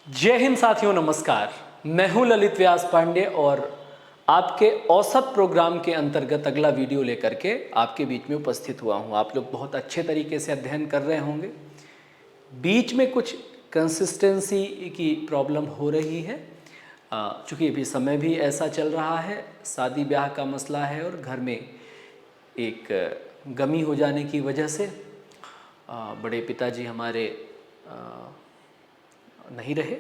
जय हिंद साथियों, नमस्कार। मैं हूं ललित व्यास पांडे और आपके औसत प्रोग्राम के अंतर्गत अगला वीडियो लेकर के आपके बीच में उपस्थित हुआ हूं। आप लोग बहुत अच्छे तरीके से अध्ययन कर रहे होंगे। बीच में कुछ कंसिस्टेंसी की प्रॉब्लम हो रही है, चूँकि अभी समय भी ऐसा चल रहा है, शादी ब्याह का मसला है और घर में एक गमी हो जाने की वजह से बड़े पिताजी हमारे नहीं रहे,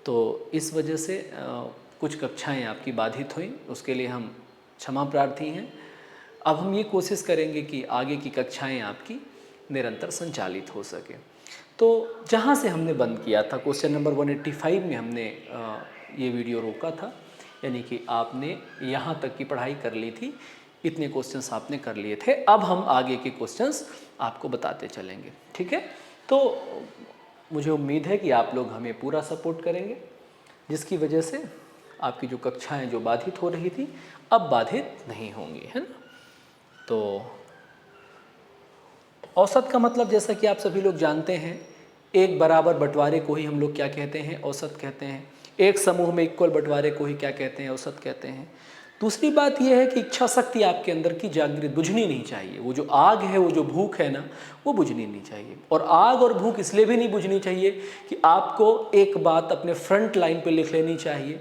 तो इस वजह से कुछ कक्षाएं आपकी बाधित हुई। उसके लिए हम क्षमा प्रार्थी हैं। अब हम ये कोशिश करेंगे कि आगे की कक्षाएं आपकी निरंतर संचालित हो सके। तो जहाँ से हमने बंद किया था, क्वेश्चन नंबर 185 में हमने ये वीडियो रोका था, यानी कि आपने यहाँ तक की पढ़ाई कर ली थी, इतने क्वेश्चंस आपने कर लिए थे। अब हम आगे के क्वेश्चंस आपको बताते चलेंगे, ठीक है। तो मुझे उम्मीद है कि आप लोग हमें पूरा सपोर्ट करेंगे, जिसकी वजह से आपकी जो कक्षाएं जो बाधित हो रही थी अब बाधित नहीं होंगी, है ना। तो औसत का मतलब, जैसा कि आप सभी लोग जानते हैं, एक बराबर बंटवारे को ही हम लोग क्या कहते हैं, औसत कहते हैं। एक समूह में इक्वल बंटवारे को ही क्या कहते हैं, औसत कहते हैं। दूसरी बात यह है कि इच्छा शक्ति आपके अंदर की जागृत, बुझनी नहीं चाहिए। वो जो आग है, वो जो भूख है ना, वो बुझनी नहीं चाहिए। और आग और भूख इसलिए भी नहीं बुझनी चाहिए कि आपको एक बात अपने फ्रंट लाइन पे लिख लेनी चाहिए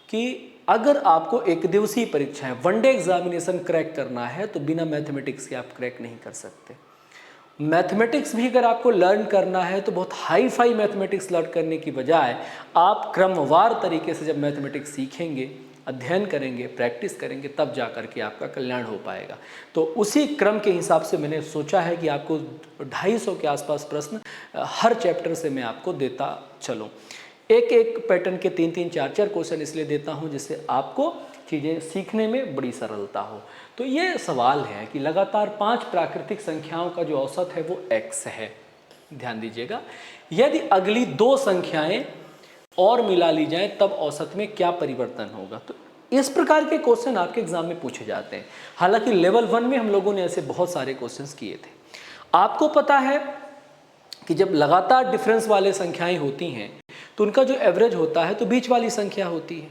कि अगर आपको एक दिवसीय परीक्षाएं, वनडे एग्जामिनेशन क्रैक करना है तो बिना मैथमेटिक्स के आप क्रैक नहीं कर सकते। मैथमेटिक्स भी अगर आपको लर्न करना है तो बहुत हाई फाई मैथमेटिक्स लर्न करने की बजाय आप क्रमवार तरीके से जब मैथमेटिक्स सीखेंगे, अध्ययन करेंगे, प्रैक्टिस करेंगे, तब जा कर के आपका कल्याण हो पाएगा। तो उसी क्रम के हिसाब से मैंने सोचा है कि आपको 250 के आसपास प्रश्न हर चैप्टर से मैं आपको देता चलूँ। एक एक पैटर्न के 3-3, 4-4 क्वेश्चन इसलिए देता हूँ जिससे आपको चीज़ें सीखने में बड़ी सरलता हो। तो ये सवाल है कि लगातार 5 प्राकृतिक संख्याओं का जो औसत है वो x है। ध्यान दीजिएगा, यदि अगली 2 संख्याएं और मिला ली जाएं तब औसत में क्या परिवर्तन होगा। तो इस प्रकार के क्वेश्चन आपके एग्जाम में पूछे जाते हैं। हालांकि लेवल 1 में हम लोगों ने ऐसे बहुत सारे क्वेश्चंस किए थे। आपको पता है कि जब लगातार डिफरेंस वाले संख्याएं होती हैं तो उनका जो एवरेज होता है तो बीच वाली संख्या होती है।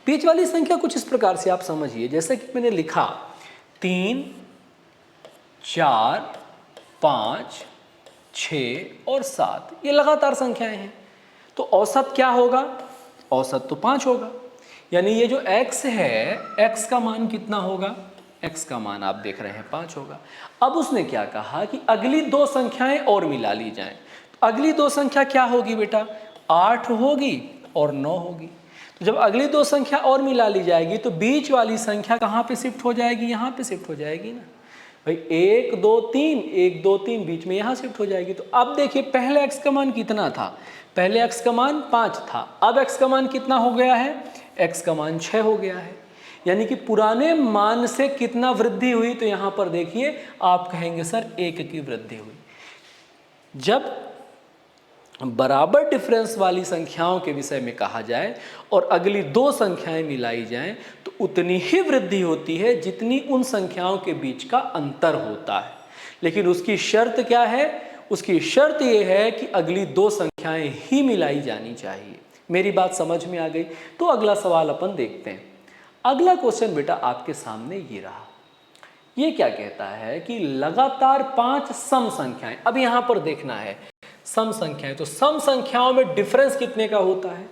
बीच वाली संख्या कुछ इस प्रकार से आप समझिए, जैसे कि मैंने लिखा 3, 4, 5, 6 और 7, ये लगातार संख्याएं हैं। तो औसत क्या होगा? औसत तो 5 होगा। यानी ये जो x है, x का मान कितना होगा? x का मान आप देख रहे हैं 5 होगा। अब उसने क्या कहा कि अगली 2 संख्याएं और मिला ली जाएं। तो अगली 2 संख्या क्या होगी बेटा? 8 होगी और 9 होगी। तो जब अगली 2 संख्या और मिला ली जाएगी तो बीच वाली संख्या कहाँ पे शिफ्ट हो जाएगी? यहाँ पे शिफ्ट हो जाएगी ना भाई। 1 2 3, 1 2 3 बीच में यहाँ शिफ्ट हो जाएगी। तो अब देखिए, पहले x का मान कितना था? पहले x का मान 5 था। अब x का मान कितना हो गया है? x का मान 6 हो गया है। यानी कि पुराने मान से कितना वृद्धि हुई? तो यहाँ पर देखिए, आप कहेंगे सर 1 की वृद्धि हुई। जब बराबर डिफरेंस वाली संख्याओं के विषय में कहा जाए और अगली 2 संख्याएं मिलाई जाएं तो उतनी ही वृद्धि होती है जितनी उन संख्याओं के बीच का अंतर होता है। लेकिन उसकी शर्त क्या है? उसकी शर्त यह है कि अगली 2 संख्याएं ही मिलाई जानी चाहिए। मेरी बात समझ में आ गई? तो अगला सवाल अपन देखते हैं। अगला क्वेश्चन बेटा आपके सामने ये रहा। ये क्या कहता है कि लगातार 5 सम संख्याएं, अब यहां पर देखना है सम संख्याएं। तो सम संख्याओं में डिफरेंस कितने का होता है?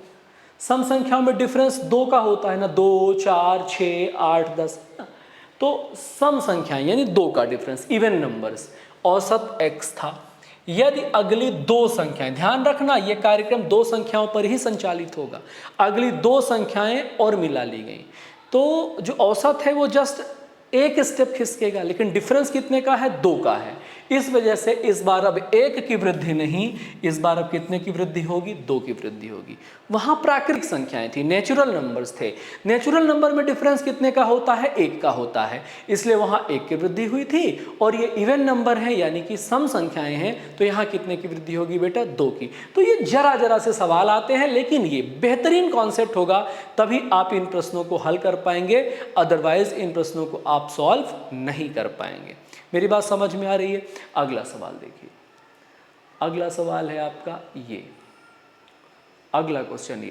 सम संख्याओं में डिफरेंस 2 का होता है ना, 2, 4, 6, 8, 10। तो सम संख्याएं यानी 2 का डिफरेंस, इवन नंबर्स, औसत x था। यदि अगली 2 संख्याएं, ध्यान रखना ये कार्यक्रम 2 संख्याओं पर ही संचालित होगा, अगली 2 संख्याएं और मिला ली गई तो जो औसत है वो जस्ट एक स्टेप खिसकेगा, लेकिन डिफरेंस कितने का है? 2 का है। इस वजह से इस बार अब 1 की वृद्धि नहीं, इस बार अब कितने की वृद्धि होगी? 2 की वृद्धि होगी। वहां प्राकृतिक संख्याएं थी, नेचुरल नंबर्स थे। नेचुरल नंबर में डिफरेंस कितने का होता है? 1 का होता है, इसलिए वहां 1 की वृद्धि हुई थी। और ये इवन नंबर है यानी कि सम संख्याएं हैं, तो यहाँ कितने की वृद्धि होगी बेटा? 2 की। तो ये जरा जरा से सवाल आते हैं, लेकिन ये बेहतरीन कॉन्सेप्ट होगा तभी आप इन प्रश्नों को हल कर पाएंगे, अदरवाइज इन प्रश्नों को आप सॉल्व नहीं कर पाएंगे। मेरी बात समझ में आ रही है? अगला सवाल देखिए। अगला सवाल है आपका ये, अगला क्वेश्चन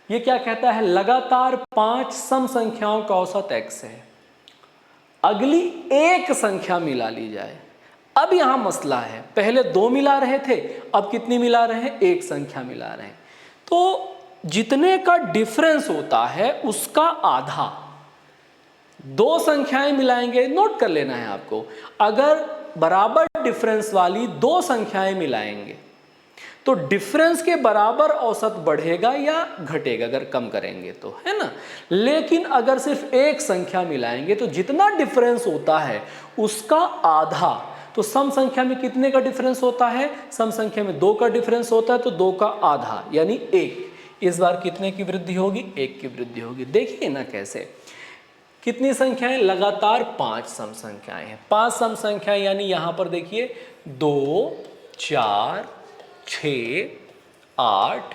ये क्या कहता है, लगातार 5 सम संख्याओं का औसत x है, अगली एक संख्या मिला ली जाए। अब यहां मसला है, पहले 2 मिला रहे थे, अब कितनी मिला रहे हैं, एक संख्या मिला रहे हैं। तो जितने का डिफरेंस होता है उसका आधा, 2 संख्याएं मिलाएंगे, नोट कर लेना है आपको, अगर बराबर डिफरेंस वाली 2 संख्याएं मिलाएंगे तो डिफरेंस के बराबर औसत बढ़ेगा या घटेगा अगर कम करेंगे तो, है ना। लेकिन अगर सिर्फ एक संख्या मिलाएंगे तो जितना डिफरेंस होता है उसका आधा, तो सम संख्या में कितने का डिफरेंस होता है, सम संख्या में 2 का डिफरेंस होता है, तो 2 का आधा यानी 1। इस बार कितने की वृद्धि होगी, 1 की वृद्धि होगी। देखिए ना कैसे, कितनी संख्याएं, लगातार 5 सम संख्याएं हैं, 5 सम संख्याएं यानी यहां पर देखिए 2, 4, 6, 8,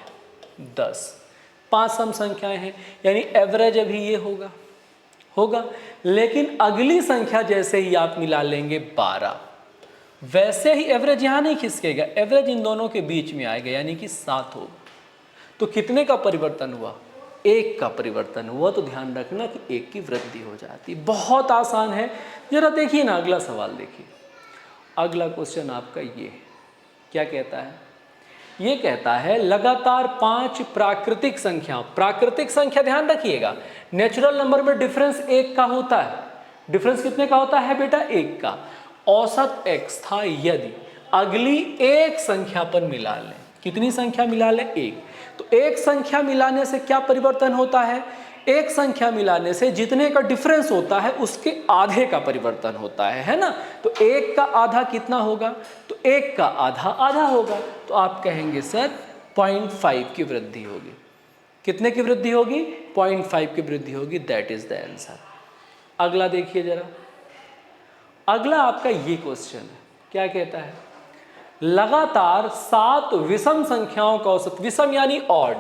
10, 5 सम संख्याएं हैं, यानी एवरेज अभी ये होगा। लेकिन अगली संख्या जैसे ही आप मिला लेंगे 12, वैसे ही एवरेज यहां नहीं खिसकेगा, एवरेज इन दोनों के बीच में आएगा यानी कि 7 होगा। तो कितने का परिवर्तन हुआ, 1 का परिवर्तन हुआ। तो ध्यान रखना कि 1 की वृद्धि हो जाती है। बहुत आसान है, जरा देखिए ना अगला सवाल देखिए। अगला क्वेश्चन आपका ये क्या कहता है, ये कहता है लगातार 5 प्राकृतिक संख्या ध्यान रखिएगा, नेचुरल नंबर में डिफरेंस 1 का होता है। डिफरेंस कितने का होता है बेटा, 1 का। औसत x था, यदि अगली एक संख्या पर मिला लें, कितनी संख्या मिला लें, 1। तो एक संख्या मिलाने से क्या परिवर्तन होता है, एक संख्या मिलाने से जितने का डिफरेंस होता है उसके आधे का परिवर्तन होता है ना। तो 1 का आधा कितना होगा, तो 1 का आधा आधा होगा। तो आप कहेंगे सर 0.5 की वृद्धि होगी। कितने की वृद्धि होगी, 0.5 की वृद्धि होगी। That is the answer. अगला देखिए जरा, अगला आपका ये क्वेश्चन है, क्या कहता है, लगातार 7 विषम संख्याओं का औसत, विषम यानी ऑड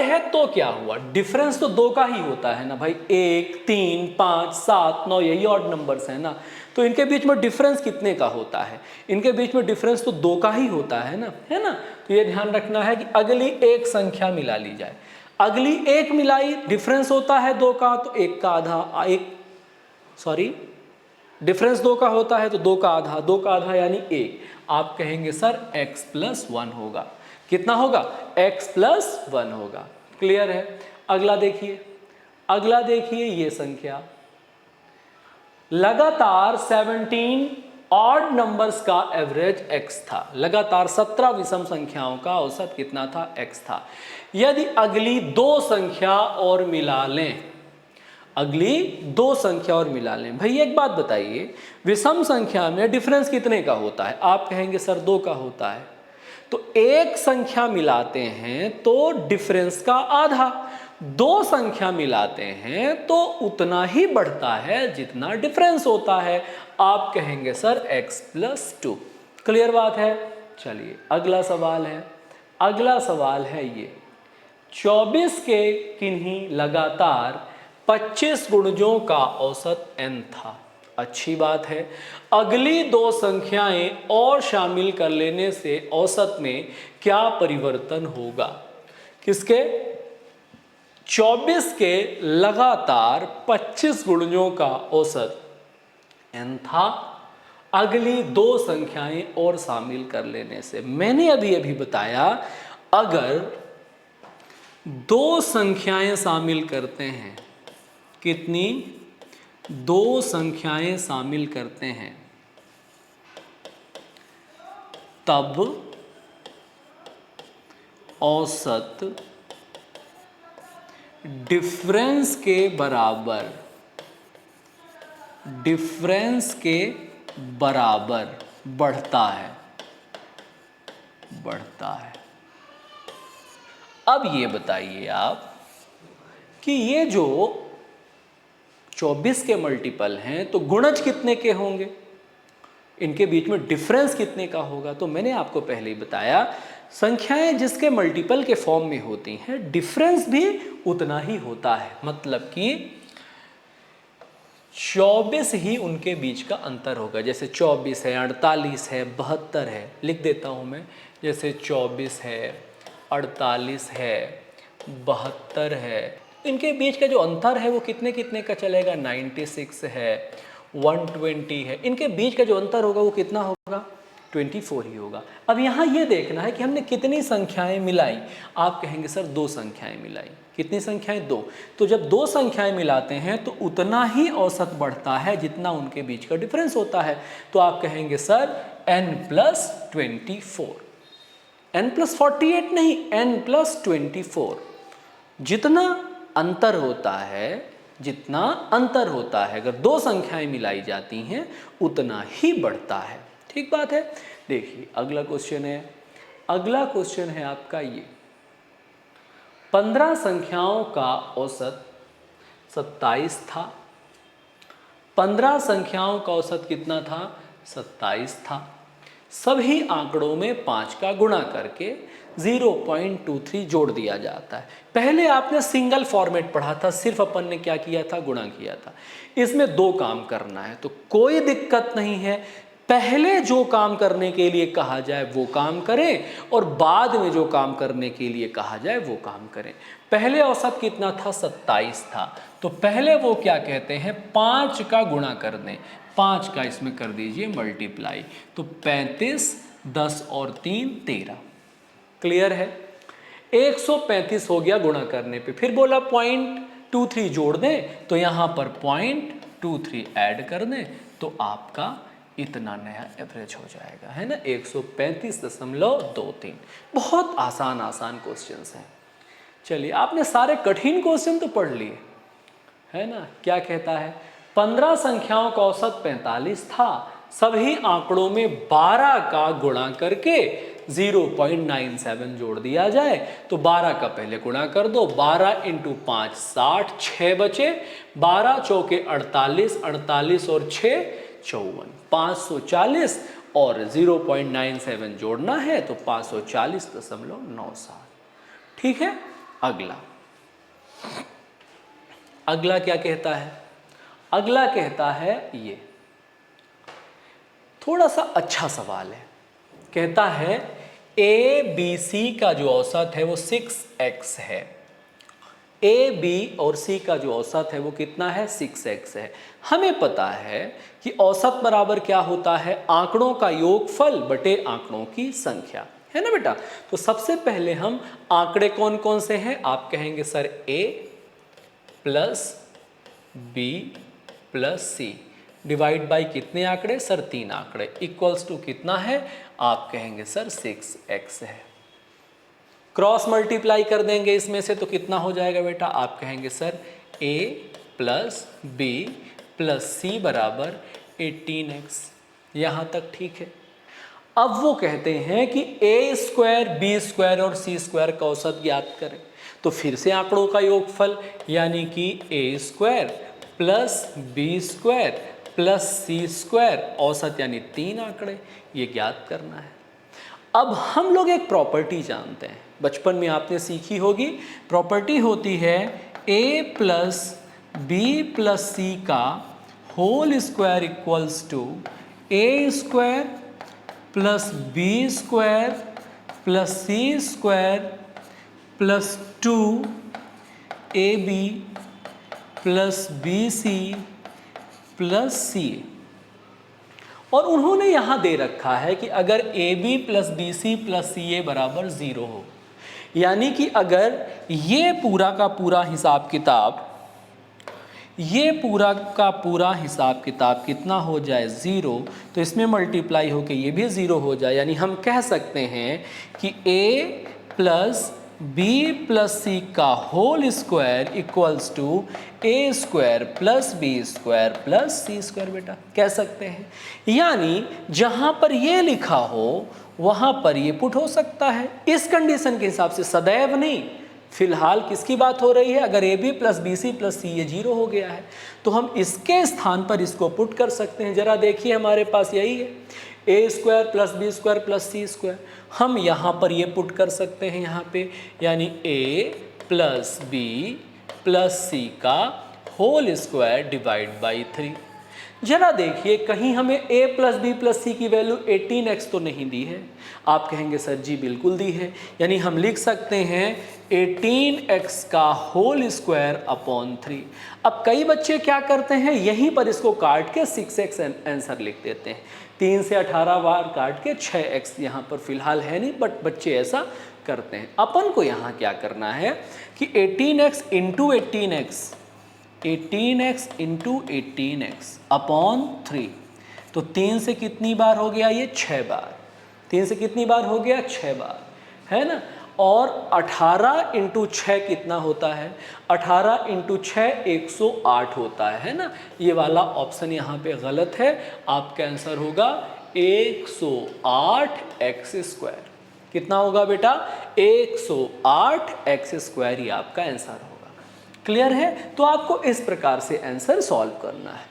है तो क्या हुआ, डिफरेंस तो 2 का ही होता है ना भाई, 1, 3, 5, 7, 9, यही ऑड नंबर्स है ना। तो इनके बीच में डिफरेंस कितने का होता है, इनके बीच में डिफरेंस तो 2 का ही होता है ना, है ना। तो ये ध्यान रखना है कि अगली एक संख्या मिला ली जाए, अगली एक मिलाई, डिफरेंस होता है 2 का, तो 1 का आधा, डिफरेंस 2 का होता है तो 2 का आधा, 2 का आधा यानी 1। आप कहेंगे सर x+1 होगा। कितना होगा, x+1 होगा। क्लियर है। अगला देखिए ये संख्या, लगातार 17 ऑड नंबर्स का एवरेज x था, लगातार 17 विषम संख्याओं का औसत कितना था, x था। यदि अगली 2 संख्या और मिला लें, भाई एक बात बताइए, विषम संख्या में डिफरेंस कितने का होता है, आप कहेंगे सर 2 का होता है। तो एक संख्या मिलाते हैं तो डिफरेंस का आधा, 2 संख्या मिलाते हैं तो उतना ही बढ़ता है जितना डिफरेंस होता है। आप कहेंगे सर x+2। क्लियर बात है। चलिए अगला सवाल है ये, 24 के किन्हीं लगातार 25 गुणजों का औसत n था। अच्छी बात है। अगली 2 संख्याएं और शामिल कर लेने से औसत में क्या परिवर्तन होगा, किसके, 24 के लगातार 25 गुणजों का औसत n था, अगली 2 संख्याएं और शामिल कर लेने से। मैंने अभी बताया, अगर 2 संख्याएं शामिल करते हैं, कितनी, 2 संख्याएं शामिल करते हैं, तब औसत डिफरेंस के बराबर बढ़ता है। अब ये बताइए आप कि ये जो 24 के मल्टीपल हैं तो गुणज कितने के होंगे, इनके बीच में डिफरेंस कितने का होगा। तो मैंने आपको पहले ही बताया, संख्याएं जिसके मल्टीपल के फॉर्म में होती हैं डिफरेंस भी उतना ही होता है, मतलब कि 24 ही उनके बीच का अंतर होगा। जैसे 24 है, 48 है, 72 है, लिख देता हूं मैं, जैसे 24 है, 48 है, 72 है। इनके बीच का जो अंतर है वो कितने कितने का चलेगा? 96 है, 120 है। इनके बीच का जो अंतर होगा वो कितना होगा? 24 ही होगा। अब यहाँ ये देखना है कि हमने कितनी संख्याएं मिलाई। आप कहेंगे सर 2 संख्याएं मिलाई। कितनी संख्याएं? 2। तो जब 2 संख्याएं मिलाते हैं तो उतना ही औसत बढ़ता है जितना उनके बीच का डिफरेंस होता है। तो आप कहेंगे सर n+24, n+48 नहीं, n+24। जितना अंतर होता है अगर 2 संख्याएं मिलाई जाती हैं उतना ही बढ़ता है। ठीक बात है। देखिए अगला क्वेश्चन है आपका ये, 15 संख्याओं का औसत 27 था। 15 संख्याओं का औसत कितना था? 27 था। सभी आंकड़ों में 5 का गुणा करके 0.23 जोड़ दिया जाता है। पहले आपने सिंगल फॉर्मेट पढ़ा था, सिर्फ अपन ने क्या किया था? गुणा किया था। इसमें 2 काम करना है तो कोई दिक्कत नहीं है। पहले जो काम करने के लिए कहा जाए वो काम करें और बाद में जो काम करने के लिए कहा जाए वो काम करें। पहले औसत कितना था? 27 था। तो पहले वो क्या कहते हैं? 5 का गुणा कर दें। 5 का इसमें कर दीजिए मल्टीप्लाई, तो 35, 10 और 3 13। क्लियर है? 135 हो गया गुणा करने पे। फिर बोला 0.23 जोड़ दें, तो यहाँ पर 0.23 ऐड कर दें तो आपका इतना नया एवरेज हो जाएगा, है ना, 135.23। बहुत आसान क्वेश्चंस हैं। चलिए, आपने सारे कठिन क्वेश्चन तो पढ़ लिए, है ना। क्या कहता है? 15 संख्याओं का औसत 45 था। सभी आंकड़ों में 12 का गुणा करके 0.97 जोड़ दिया जाए। तो 12 का पहले गुणा कर दो, 12 × 5 60, 6 बचे, 12 चौके 48, 48 और 6 54, 540 और 0.97 जोड़ना है तो 540.97। ठीक है। अगला क्या कहता है? अगला कहता है ये थोड़ा सा अच्छा सवाल है। कहता है ABC का जो औसत है वो 6x है। AB और C का जो औसत है वो कितना है? 6x है। हमें पता है कि औसत बराबर क्या होता है? आंकड़ों का योगफल बटे आंकड़ों की संख्या, है ना बेटा। तो सबसे पहले हम आंकड़े कौन कौन से हैं? आप कहेंगे sir A + B + C divide by कितने आंकड़े? सर 3 आंकड़े, इक्वल्स टू कितना है? आप कहेंगे सर 6x है। क्रॉस मल्टीप्लाई कर देंगे इसमें से तो कितना हो जाएगा बेटा? आप कहेंगे सर A + B + C बराबर 18x। यहाँ तक ठीक है। अब वो कहते हैं कि A² B² और C² का औसत ज्ञात करें। तो फिर से आंकड़ों का योगफल यानी कि A² + B² + C² औसत यानी 3 आंकड़े, ये ज्ञात करना है। अब हम लोग एक प्रॉपर्टी जानते हैं, बचपन में आपने सीखी होगी। प्रॉपर्टी होती है A + B + C का whole square equals to A² + B² + C² + 2AB + BC + CA। और उन्होंने यहाँ दे रखा है कि अगर AB + BC + CA बराबर 0 हो, यानी कि अगर ये पूरा का पूरा हिसाब किताब कितना हो जाए? 0, तो इसमें मल्टीप्लाई होके ये भी 0 हो जाए। यानी हम कह सकते हैं कि A + B + C का whole square equals to A² + B² + C²। बेटा कह सकते हैं। यानी जहां पर ये लिखा हो वहां पर ये पुट हो सकता है। इस कंडीशन के हिसाब से, सदैव नहीं, फिलहाल किसकी बात हो रही है? अगर AB + BC + C ये 0 हो गया है तो हम इसके स्थान पर इसको पुट कर सकते हैं। जरा देखिए, हमारे पास यही है A² + B² + C²। हम यहाँ पर ये पुट कर सकते हैं यहाँ पे, यानी A + B + C का होल स्क्वायर डिवाइड बाई 3। जरा देखिए कहीं हमें a प्लस बी प्लस सी की वैल्यू 18x तो नहीं दी है। आप कहेंगे सर जी बिल्कुल दी है, यानी हम लिख सकते हैं 18x का होल स्क्वायर अपॉन 3। अब कई बच्चे क्या करते हैं, यहीं पर इसको काट के 6x आंसर लिख देते हैं। 3 से 18 बार काट के 6x यहाँ पर फिलहाल है नहीं, बट बच्चे ऐसा करते हैं। अपन को यहाँ क्या करना है कि 18x into 18x into 18x upon 3, तो 3 से कितनी बार हो गया ये 6 बार, 3 से कितनी बार हो गया 6 बार, है ना। और 18 इंटू 6 कितना होता है, 18 इंटू 6 108 होता है ना। ये वाला ऑप्शन यहाँ पे गलत है, आपका आंसर होगा 108 एक्स स्क्वायर। कितना होगा बेटा, 108 एक्स स्क्वायर, ये आपका आंसर होगा। क्लियर है। तो आपको इस प्रकार से आंसर सॉल्व करना है,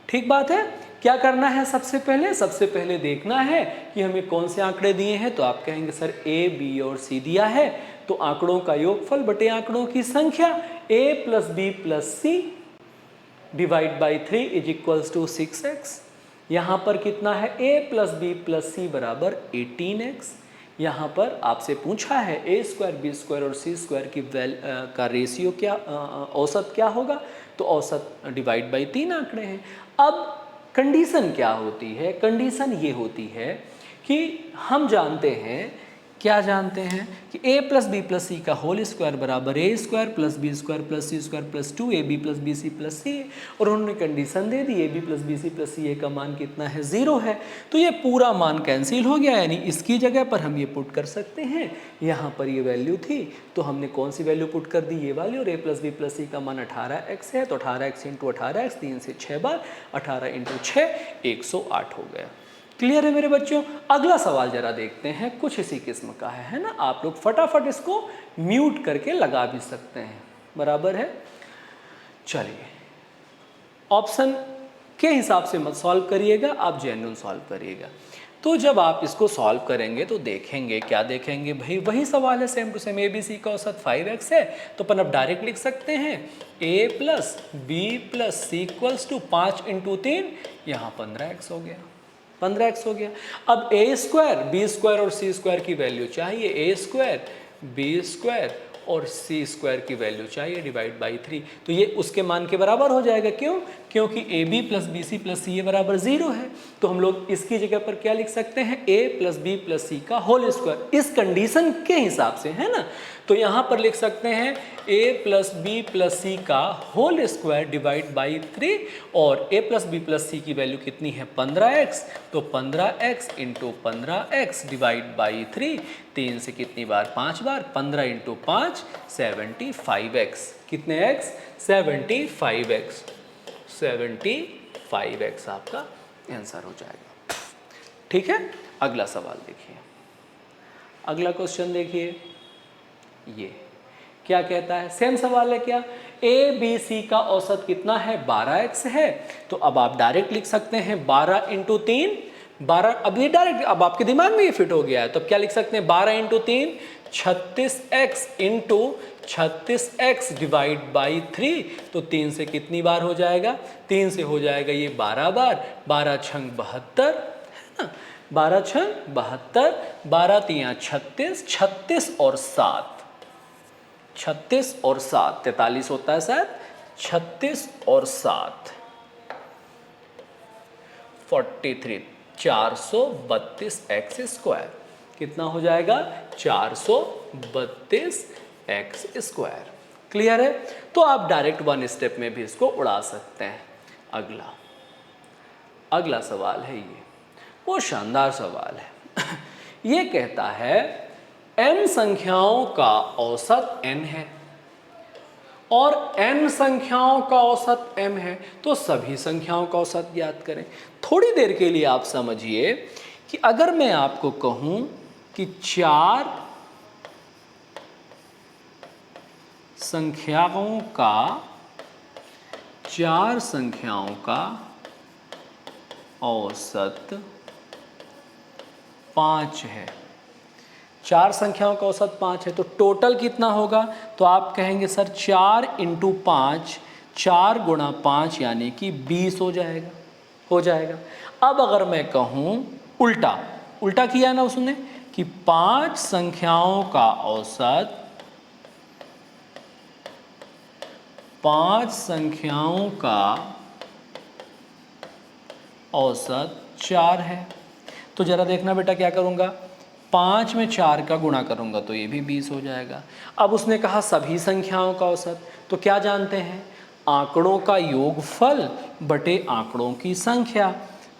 ठीक बात है। क्या करना है, सबसे पहले देखना है कि हमें कौन से आंकड़े दिए हैं। तो आप कहेंगे सर a, b और c दिया है, तो आंकड़ों का योगफल बटे आंकड़ों की संख्या a plus B plus C divide by 3 is equals to 6x। यहाँ पर कितना है, a plus B plus C बराबर 18x। यहाँ पर आपसे पूछा है a स्क्वायर बी स्क्वायर और सी स्क्वायर की का रेशियो क्या, औसत क्या होगा, तो औसत डिवाइड बाई 3 आंकड़े हैं। अब कंडीशन क्या होती है, कंडीशन ये होती है कि हम जानते हैं, क्या जानते हैं कि a plus B plus C का होल स्क्वायर बराबर a square plus B square plus C square plus 2ab plus B C plus C, और उन्होंने कंडीशन दे दी ab plus B C plus C का मान कितना है, 0 है। तो ये पूरा मान कैंसिल हो गया, यानी इसकी जगह पर हम ये पुट कर सकते हैं। यहाँ पर ये वैल्यू थी तो हमने कौन सी वैल्यू पुट कर दी, ये वाली, और a plus B plus C का मान 18x है, तो 18x इंटू 18x 3 से 6 बार, 18 इंटू 6 108 हो गया। क्लियर है मेरे बच्चों। अगला सवाल जरा देखते हैं, कुछ इसी किस्म का है ना। आप लोग फटाफट इसको म्यूट करके लगा भी सकते हैं, बराबर है। चलिए, ऑप्शन के हिसाब से मत सॉल्व करिएगा, आप जेन्युइन सॉल्व करिएगा। तो जब आप इसको सॉल्व करेंगे तो देखेंगे, क्या देखेंगे भाई, वही सवाल है same to same. A B C का औसत 5x है, तो अपन अब डायरेक्ट लिख सकते हैं a plus B plus C equals to 5 into 3, यहाँ 15x हो गया, 15x हो गया। अब a स्क्वायर बी स्क्वायर और सी स्क्वायर की वैल्यू चाहिए, a स्क्वायर बी स्क्वायर और सी स्क्वायर की वैल्यू चाहिए डिवाइड बाई 3, तो ये उसके मान के बराबर हो जाएगा। क्यों, क्योंकि A B plus B C plus C बराबर 0 है। तो हम लोग इसकी जगह पर क्या लिख सकते हैं, a plus B plus C का होल स्क्वायर, इस कंडीशन के हिसाब से, है ना। तो यहाँ पर लिख सकते हैं a plus B plus C का होल स्क्वायर डिवाइड बाई 3, और a प्लस बी प्लस सी की वैल्यू कितनी है, 15x, तो 15x into 15x divide by 3, 3 से कितनी बार, 5 बार, 15 इंटू 5 75x, कितने x, 75x, 75x आपका आंसर हो जाएगा। ठीक है। अगला सवाल देखिए, अगला क्वेश्चन देखिए, ये क्या कहता है, सेम सवाल है क्या, ए बी सी का औसत कितना है, 12x है। तो अब आप डायरेक्ट लिख सकते हैं 12 इंटू 3, 12, अब ये डायरेक्ट अब आपके दिमाग में ये फिट हो गया है, तो अब क्या लिख सकते हैं, 12 into 3 36x into 36x divide by 3, तो 3 से कितनी बार हो जाएगा, 3 से हो जाएगा ये 12 बार, 12 छंग 72, है ना, 12 छंग 72, 12 तियाँ 36, 36 और 7, 36 और 7 43 होता है शायद, 36 और 7 43, 432 एक्स स्क्वायर, कितना हो जाएगा, 432 एक्स स्क्वायर। क्लियर है। तो आप डायरेक्ट वन स्टेप में भी इसको उड़ा सकते हैं। अगला सवाल है, ये वो शानदार सवाल है। ये कहता है n संख्याओं का औसत n है और n संख्याओं का औसत m है, तो सभी संख्याओं का औसत ज्ञात करें। थोड़ी देर के लिए आप समझिए कि अगर मैं आपको कहूं कि 4 संख्याओं का औसत 5 है, 4 संख्याओं का औसत 5 है, तो टोटल कितना होगा, तो आप कहेंगे सर 4 इंटू 5, 4 गुणा 5 यानी कि 20 हो जाएगा। हो जाएगा। अब अगर मैं कहूँ उल्टा, उल्टा किया ना उसने कि 5 संख्याओं का औसत, 5 संख्याओं का औसत 4 है। तो जरा देखना बेटा क्या करूँगा, 5 में 4 का गुणा करूँगा तो ये भी 20 हो जाएगा। अब उसने कहा सभी संख्याओं का औसत, तो क्या जानते हैं, आंकड़ों का योगफल बटे आंकड़ों की संख्या।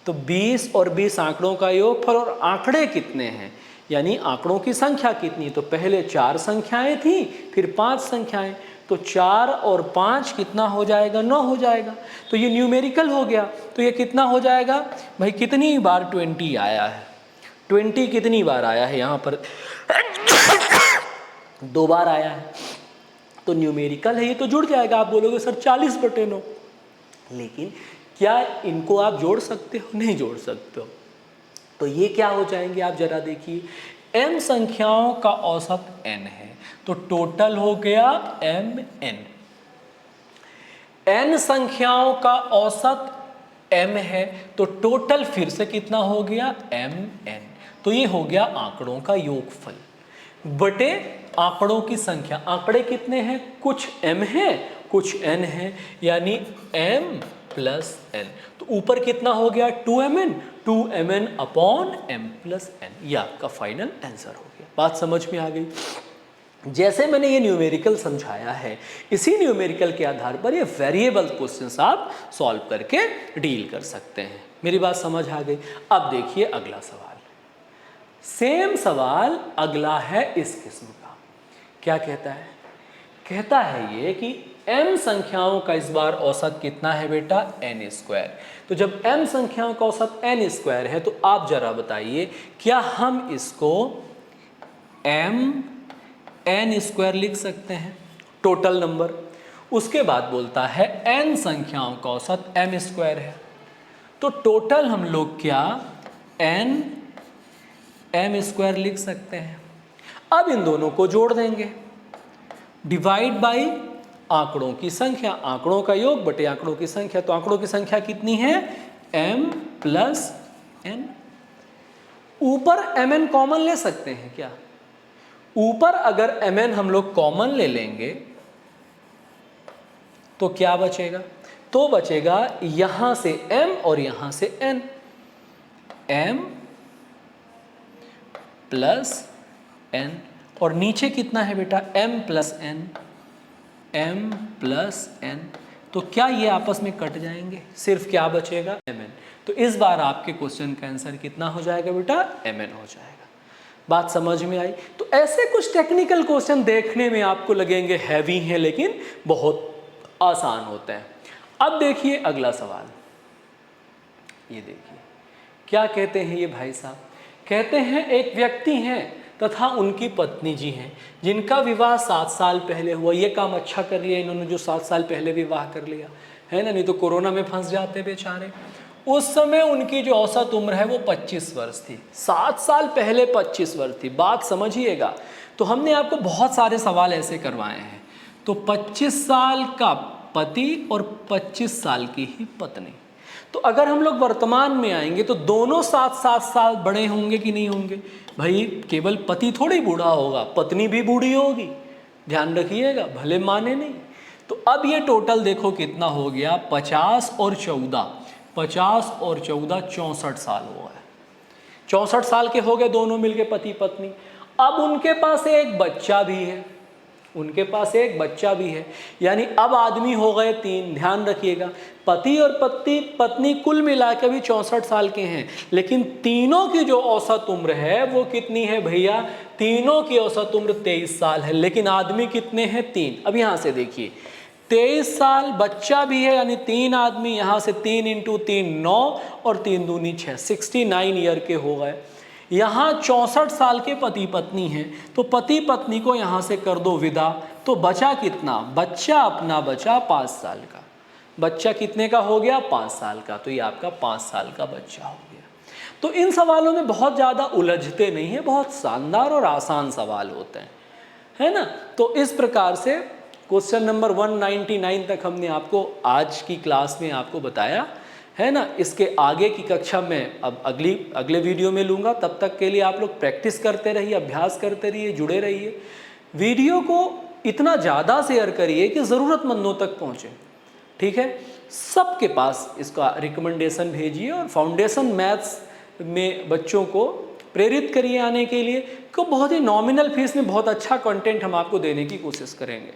तो 20 और 20 आंकड़ों का योगफल, और आंकड़े कितने हैं यानी आंकड़ों की संख्या कितनी, तो पहले 4 संख्याएं थी फिर 5 संख्याएं, तो 4 और 5 कितना हो जाएगा, 9 हो जाएगा। तो ये न्यूमेरिकल हो गया। तो ये कितना हो जाएगा भाई, कितनी बार 20 आया है, 20 कितनी बार आया है यहाँ पर 2 बार आया है, तो न्यूमेरिकल है ये, तो जुड़ जाएगा। आप बोलोगे सर 40/9, लेकिन क्या इनको आप जोड़ सकते हो, नहीं जोड़ सकते हो। तो ये क्या हो जाएंगे, आप जरा देखिए, m संख्याओं का औसत n है तो टोटल हो गया mn। n संख्याओं का औसत m है तो टोटल फिर से कितना हो गया, mn। तो ये हो गया आंकड़ों का योगफल बटे आंकड़ों की संख्या। आंकड़े कितने हैं, कुछ m है कुछ n है, यानी m प्लस n। तो ऊपर कितना हो गया, 2mn, 2mn upon m plus n। ये आपका फाइनल आंसर हो गया। बात समझ में आ गई। जैसे मैंने ये न्यूमेरिकल समझाया है, इसी न्यूमेरिकल के आधार पर ये वेरिएबल क्वेश्चंस आप सॉल्व करके डील कर सकते हैं। मेरी बात समझ आ गई। अब देखिए अगला सवाल, सेम सवाल अगला है इस किस्म का। क्या कहता है, कहता है ये कि m संख्याओं का इस बार औसत कितना है बेटा, n²। तो जब m संख्याओं का औसत n² है तो आप जरा बताइए क्या हम इसको n² लिख सकते हैं, टोटल नंबर। उसके बाद बोलता है n संख्याओं का औसत m² है, तो टोटल हम लोग क्या m² लिख सकते हैं। अब इन दोनों को जोड़ देंगे, डिवाइड बाई आंकड़ों की संख्या, आंकड़ों का योग बटे आंकड़ों की संख्या। तो आंकड़ों की संख्या कितनी है, m प्लस n। ऊपर mn कॉमन ले सकते हैं क्या, ऊपर अगर mn हम लोग कॉमन ले लेंगे तो क्या बचेगा, तो बचेगा यहां से m और यहां से n, m प्लस n, और नीचे कितना है बेटा, m plus n, m plus n। तो क्या ये आपस में कट जाएंगे, सिर्फ क्या बचेगा, mn। तो इस बार आपके क्वेश्चन का आंसर कितना हो जाएगा बेटा, mn हो जाएगा। बात समझ में आई। तो ऐसे कुछ टेक्निकल क्वेश्चन देखने में आपको लगेंगे हैवी हैं, लेकिन बहुत आसान होते हैं। अब देखिए अगला सवाल, ये देखिए क्या कहते हैं ये भाई साहब। कहते हैं एक व्यक्ति हैं तथा उनकी पत्नी जी हैं जिनका विवाह 7 साल पहले हुआ। ये काम अच्छा कर लिया इन्होंने जो 7 साल पहले विवाह कर लिया है ना, नहीं तो कोरोना में फंस जाते बेचारे। उस समय उनकी जो औसत उम्र है वो 25 वर्ष थी। 7 साल पहले 25 वर्ष थी, बात समझिएगा। तो हमने आपको बहुत सारे सवाल ऐसे करवाए हैं। तो 25 साल का पति और 25 साल की ही पत्नी। तो अगर हम लोग वर्तमान में आएंगे तो दोनों 7-7 साल बड़े होंगे कि नहीं होंगे भाई, केवल पति थोड़ी बूढ़ा होगा, पत्नी भी बूढ़ी होगी, ध्यान रखिएगा, भले माने नहीं। तो अब ये टोटल देखो कितना हो गया, 50 और 14, 50 और 14 64 साल हो गए। 64 साल के हो गए दोनों मिलके पति पत्नी। अब उनके पास एक बच्चा भी है, उनके पास एक बच्चा भी है, यानी अब आदमी हो गए 3। ध्यान रखिएगा, पति और पत्नी कुल मिला के भी 64 साल के हैं, लेकिन तीनों की जो औसत उम्र है वो कितनी है भैया, तीनों की औसत उम्र 23 साल है, लेकिन आदमी कितने हैं, 3। अब यहाँ से देखिए 23 साल, बच्चा भी है, यानी 3 आदमी, यहाँ से 3 × 3 9 और 3 दूनी 6, 69 ईयर के हो गए। यहाँ 64 साल के पति पत्नी हैं, तो पति पत्नी को यहाँ से कर दो विदा, तो बचा कितना, बच्चा अपना बचा 5 साल का। बच्चा कितने का हो गया, 5 साल का। तो ये आपका 5 साल का बच्चा हो गया। तो इन सवालों में बहुत ज़्यादा उलझते नहीं है, बहुत शानदार और आसान सवाल होते हैं, है ना। तो इस प्रकार से क्वेश्चन नंबर 199 तक हमने आपको आज की क्लास में आपको बताया, है ना। इसके आगे की कक्षा में अब अगले वीडियो में लूँगा। तब तक के लिए आप लोग प्रैक्टिस करते रहिए, अभ्यास करते रहिए, जुड़े रहिए। वीडियो को इतना ज़्यादा शेयर करिए कि ज़रूरतमंदों तक पहुँचे, ठीक है। सबके पास इसका रिकमेंडेशन भेजिए और फाउंडेशन मैथ्स में बच्चों को प्रेरित करिए आने के लिए, को बहुत ही नॉमिनल फीस में बहुत अच्छा कंटेंट हम आपको देने की कोशिश करेंगे,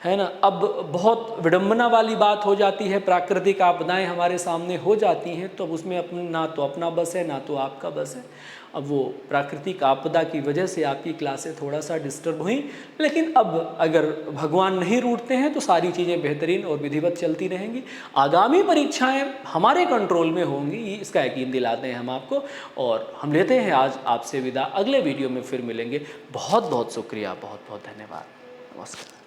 है ना। अब बहुत विडंबना वाली बात हो जाती है, प्राकृतिक आपदाएं हमारे सामने हो जाती हैं, तो उसमें ना तो अपना बस है ना तो आपका बस है। अब वो प्राकृतिक आपदा की वजह से आपकी क्लासें थोड़ा सा डिस्टर्ब हुई, लेकिन अब अगर भगवान नहीं रूठते हैं तो सारी चीज़ें बेहतरीन और विधिवत चलती रहेंगी। आगामी परीक्षाएं हमारे कंट्रोल में होंगी, इसका यकीन दिलाते हैं हम आपको। और हम लेते हैं आज आपसे विदा, अगले वीडियो में फिर मिलेंगे। बहुत बहुत शुक्रिया, बहुत बहुत धन्यवाद, नमस्कार।